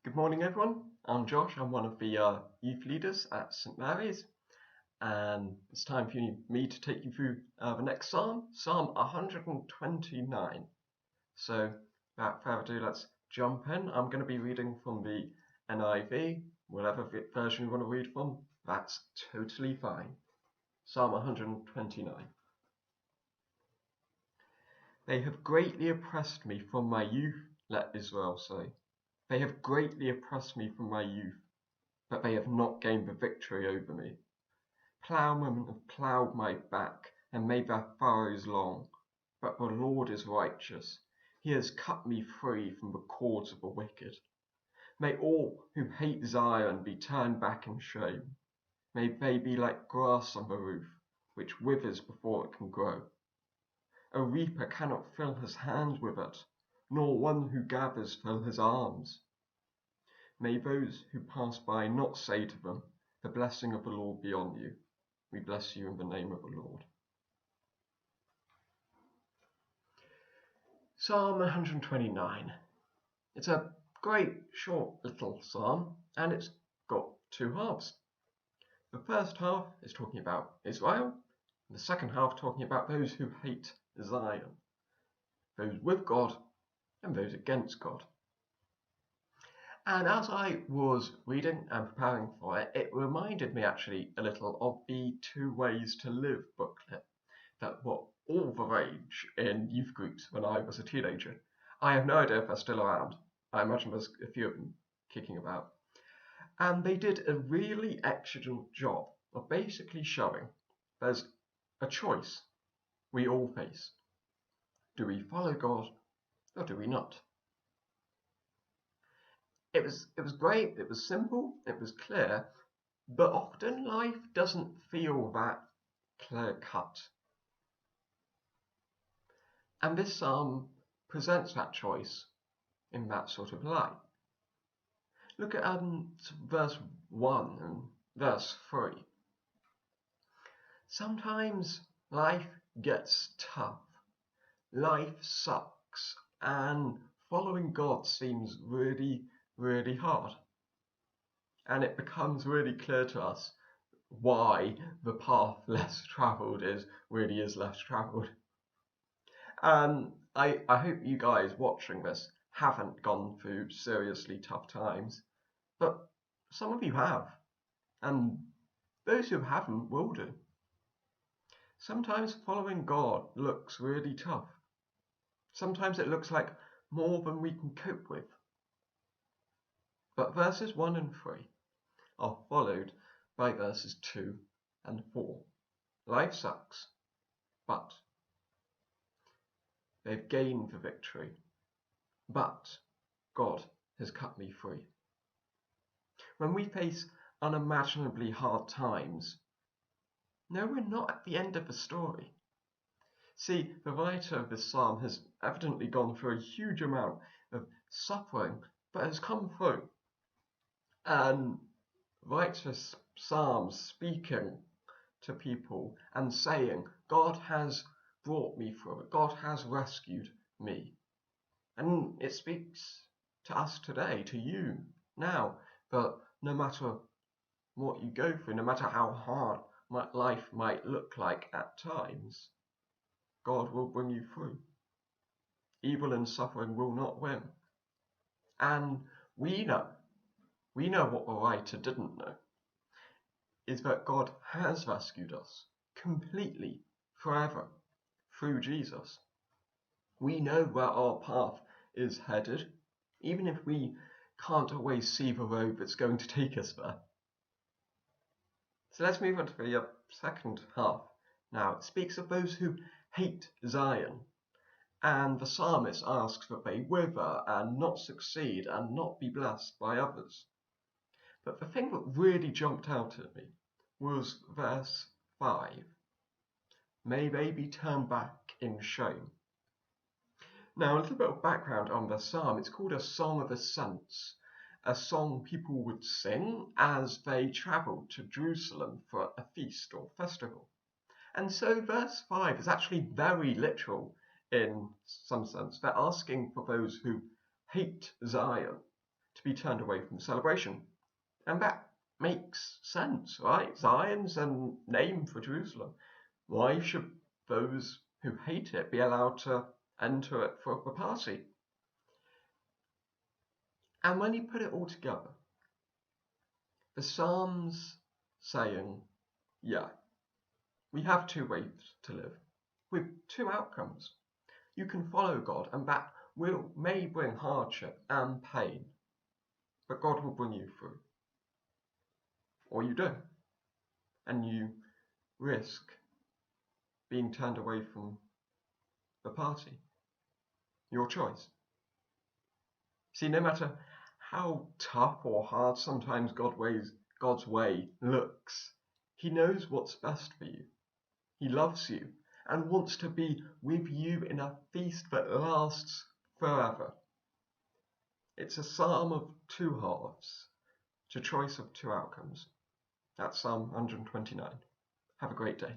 Good morning, everyone. I'm Josh. I'm one of the youth leaders at St Mary's, and it's time for me to take you through the next psalm, Psalm 129. So, without further ado, let's jump in. I'm going to be reading from the NIV, whatever version you want to read from, that's totally fine. Psalm 129. They have greatly oppressed me from my youth, let Israel say. They have greatly oppressed me from my youth, but they have not gained the victory over me. Ploughmen have ploughed my back and made their furrows long, but the Lord is righteous. He has cut me free from the cords of the wicked. May all who hate Zion be turned back in shame. May they be like grass on the roof, which withers before it can grow. A reaper cannot fill his hand with it, nor one who gathers fill his arms. May those who pass by not say to them, "The blessing of the Lord be on you." We bless you in the name of the Lord. Psalm 129. It's a great short little psalm, and it's got two halves. The first half is talking about Israel, and the second half talking about those who hate Zion, those with God and those against God. And as I was reading and preparing for it, it reminded me actually a little of the Two Ways to Live booklet that were all the rage in youth groups when I was a teenager. I have no idea if they're still around. I imagine there's a few of them kicking about. And they did a really excellent job of basically showing there's a choice we all face. Do we follow God or do we not? It was great, it was simple, it was clear, but often life doesn't feel that clear cut. And this psalm presents that choice in that sort of light. Look at verse 1 and verse 3. Sometimes life gets tough, life sucks, and following God seems really hard. And it becomes really clear to us why the path less travelled is less travelled. And I hope you guys watching this haven't gone through seriously tough times, but some of you have, and those who haven't will do. Sometimes following God looks really tough. Sometimes it looks like more than we can cope with. But verses 1 and 3 are followed by verses 2 and 4. Life sucks, but they've gained the victory. But God has cut me free. When we face unimaginably hard times, no, we're not at the end of the story. See, the writer of this psalm has evidently gone through a huge amount of suffering, but has come through. And writes this psalm speaking to people and saying, God has brought me through it. God has rescued me. And it speaks to us today, to you now, that no matter what you go through, no matter how hard life might look like at times, God will bring you through. Evil and suffering will not win. And we know what the writer didn't know, is that God has rescued us completely, forever, through Jesus. We know where our path is headed, even if we can't always see the road that's going to take us there. So let's move on to the second half. Now, it speaks of those who hate Zion, and the psalmist asks that they wither and not succeed and not be blessed by others. But the thing that really jumped out at me was verse 5. May they be turned back in shame. Now, a little bit of background on the psalm. It's called a Song of Ascents, a song people would sing as they travelled to Jerusalem for a feast or festival. And so verse 5 is actually very literal in some sense. They're asking for those who hate Zion to be turned away from the celebration. And that makes sense, right? Zion's a name for Jerusalem. Why should those who hate it be allowed to enter it for a party? And when you put it all together, the Psalms saying, yeah, we have two ways to live, with two outcomes. You can follow God, and that may bring hardship and pain, but God will bring you through. Or you don't, and you risk being turned away from the party. Your choice. See, no matter how tough or hard sometimes God's way looks, He knows what's best for you. He loves you and wants to be with you in a feast that lasts forever. It's a psalm of two halves, it's a choice of two outcomes. That's Psalm 129. Have a great day.